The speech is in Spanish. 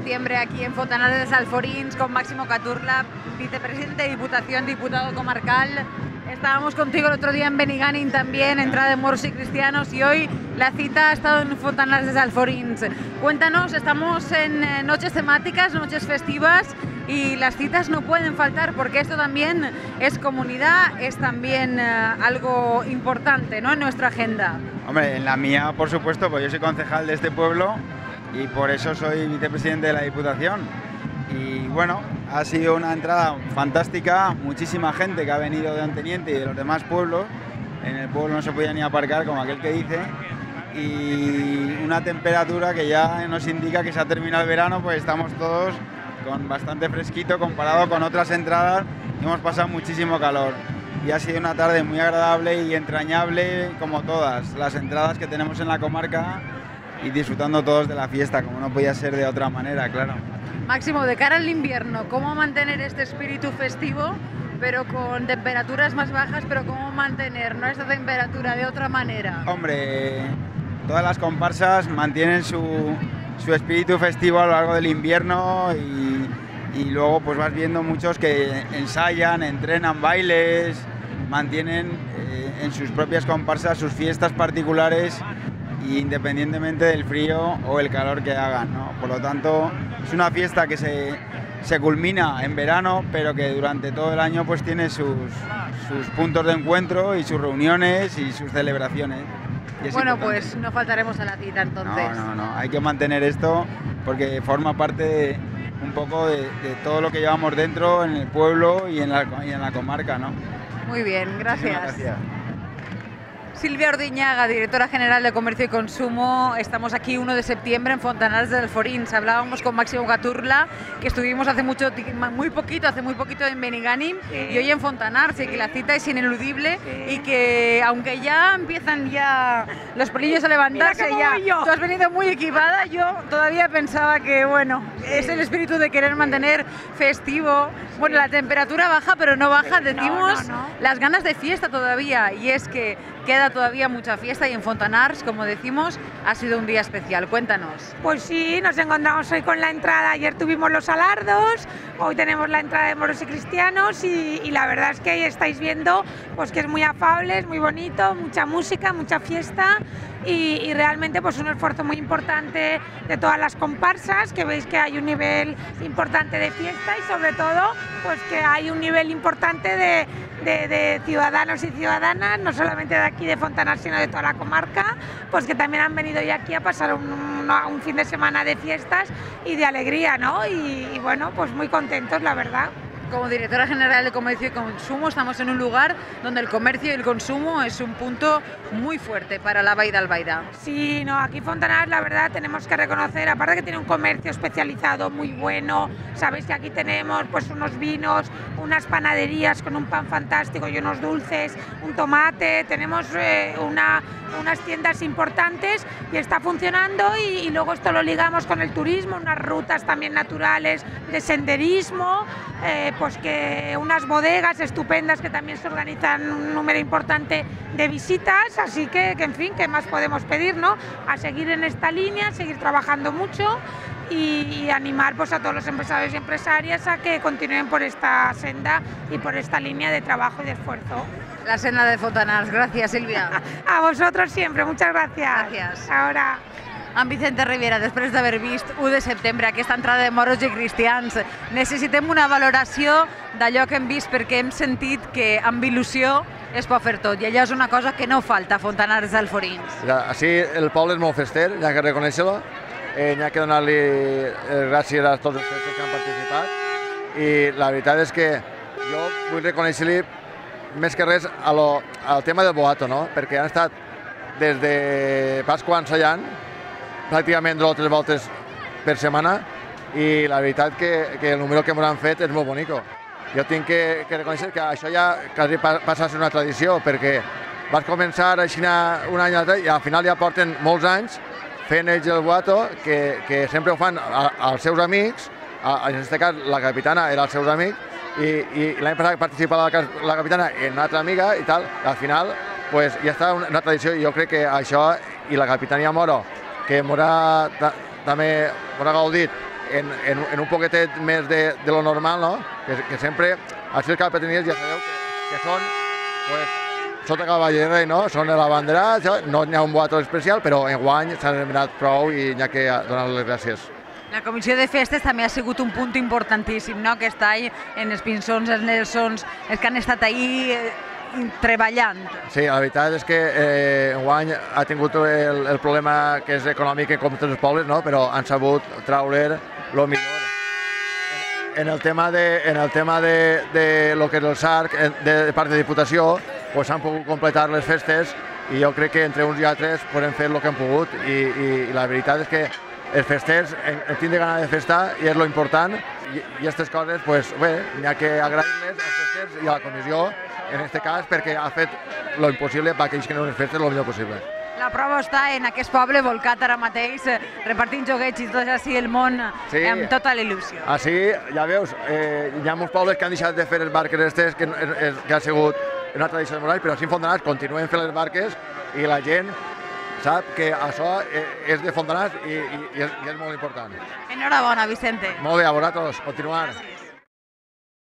septiembre aquí en Fontanars de Salforins con Máximo Caturla, vicepresidente de Diputación, diputado comarcal. Estábamos contigo el otro día en Benigànim también, entrada de moros y cristianos, y hoy la cita ha estado en Fontanars de Salforins. Cuéntanos, estamos en noches temáticas, noches festivas, y las citas no pueden faltar porque esto también es comunidad, es también algo importante, ¿no?, en nuestra agenda. Hombre, en la mía, por supuesto, pues yo soy concejal de este pueblo y por eso soy vicepresidente de la Diputación. Y bueno, ha sido una entrada fantástica, muchísima gente que ha venido de Onteniente y de los demás pueblos. En el pueblo no se podía ni aparcar, como aquel que dice, y una temperatura que ya nos indica que se ha terminado el verano, pues estamos todos con bastante fresquito comparado con otras entradas. Hemos pasado muchísimo calor y ha sido una tarde muy agradable y entrañable, como todas las entradas que tenemos en la comarca, y disfrutando todos de la fiesta, como no podía ser de otra manera, claro. Máximo, de cara al invierno, ¿cómo mantener este espíritu festivo, pero con temperaturas más bajas, pero cómo mantener, ¿no?, esta temperatura de otra manera? Hombre, todas las comparsas mantienen su espíritu festivo a lo largo del invierno y luego pues vas viendo muchos que ensayan, entrenan bailes, mantienen en sus propias comparsas sus fiestas particulares independientemente del frío o el calor que hagan, ¿no? Por lo tanto, es una fiesta que se culmina en verano, pero que durante todo el año pues tiene sus puntos de encuentro y sus reuniones y sus celebraciones. Bueno, importante. pues no faltaremos a la cita entonces. No, hay que mantener esto porque forma parte un poco de todo lo que llevamos dentro en el pueblo y en la comarca, ¿no? Muy bien, gracias. Gracias. Silvia Ordiñaga, directora general de Comercio y Consumo. Estamos aquí 1 de septiembre en Fontanars de Salforins. Hablábamos con Máximo Caturla, que estuvimos hace muy poquito en Benigànim, sí, y hoy en Fontanars, y que la cita es ineludible, sí, y que aunque ya empiezan los pelillos a levantarse, tú has venido muy equipada, yo todavía pensaba que, bueno, sí, es el espíritu de querer mantener festivo. Bueno, la temperatura baja, pero no baja, decimos, las ganas de fiesta todavía, y es que queda todavía mucha fiesta y en Fontanars, como decimos, ha sido un día especial. Cuéntanos. Pues sí, nos encontramos hoy con la entrada. Ayer tuvimos los alardos, hoy tenemos la entrada de moros y cristianos y la verdad es que ahí estáis viendo pues que es muy afable, es muy bonito, mucha música, mucha fiesta y realmente pues un esfuerzo muy importante de todas las comparsas, que veis que hay un nivel importante de fiesta y sobre todo pues que hay un nivel importante de ciudadanos y ciudadanas, no solamente de aquí de Fontanars, sino de toda la comarca, pues que también han venido ya aquí a pasar un fin de semana de fiestas y de alegría, ¿no? Y bueno, pues muy contentos, la verdad. Como directora general de Comercio y Consumo, estamos en un lugar donde el comercio y el consumo es un punto muy fuerte para la Vall d'Albaida. Sí, no, aquí Fontanars, la verdad, tenemos que reconocer, aparte que tiene un comercio especializado muy bueno, sabéis que aquí tenemos pues unos vinos, unas panaderías con un pan fantástico y unos dulces, un tomate, tenemos unas tiendas importantes y está funcionando y luego esto lo ligamos con el turismo, unas rutas también naturales de senderismo, pues que unas bodegas estupendas que también se organizan un número importante de visitas, así que en fin, ¿qué más podemos pedir, no? A seguir en esta línea, seguir trabajando mucho y animar pues a todos los empresarios y empresarias a que continúen por esta senda y por esta línea de trabajo y de esfuerzo. La senda de Fontanars. Gracias, Silvia. A vosotros siempre, muchas gracias. Gràcies. Ahora. En Vicente Riviera, després d'haver vist 1 de setembre aquesta entrada de moros i cristians, necessitem una valoració d'allò que hem vist, perquè hem sentit que amb il·lusió es pot fer tot, i allò és una cosa que no falta a Fontanars de Salforins. Així el poble és molt fester, hi ha que reconèixer-lo, hi ha que donar-li gràcies a tots els festes que han participat i la veritat és que jo vull reconèixer-li més que res al tema del boato, no? Perquè han estat des de Pasqua ensaiant pràcticament 2 o 3 voltes per setmana i la veritat que el número que ens han fet és molt bonico. Jo tinc que reconèixer que això ja quasi passa a ser una tradició perquè vas començar així un any i al final ja porten molts anys fent ells el boato que sempre ho fan als seus amics, en aquest cas la capitana era als seus amics i l'any passat participava la capitana en una altra amiga i tal, al final pues, ja està una tradició i jo crec que això i la capitania Moro que també m'ha gaudit en un poquetet més de lo normal, no? Que sempre, així els capetanies ja sabeu que són, pues, sota cavallera, no? Són la bandera, no n'hi ha un boato especial, però enguany s'han eliminat prou i n'hi ha que donar les gràcies. La comissió de festes també ha sigut un punt importantíssim, no? Aquest any, en els Pinsons, els Nelsons, els que han estat ahí treballant. Sí, la veritat és que enguany ha tingut el problema que és econòmic com tots els pobles, no? Però han sabut traure el millor. En el tema de lo que és el SARC, de part de Diputació, pues han pogut completar les festes i jo crec que entre uns i altres hem fet el que hem pogut i la veritat és que els festers en tindre gana de festar i és lo important i aquestes coses, pues bé, n'hi ha que agrair-les als festers i a la comissió en aquest cas perquè ha fet lo impossible perquè isquen unes festes el millor possible. La prova està en aquest poble volcat ara mateix, repartint joguets i tot així el món amb tota la il·lusió. Així, ja veus, hi ha molts pobles que han deixat de fer els barques estes, que ha sigut una tradició de Morall, però així en Fontanars continuen fent les barques i la gent sap que això és de Fontanars i és molt important. Enhorabona, Vicente. Molt bé, a vosaltres, continuar. Gràcies.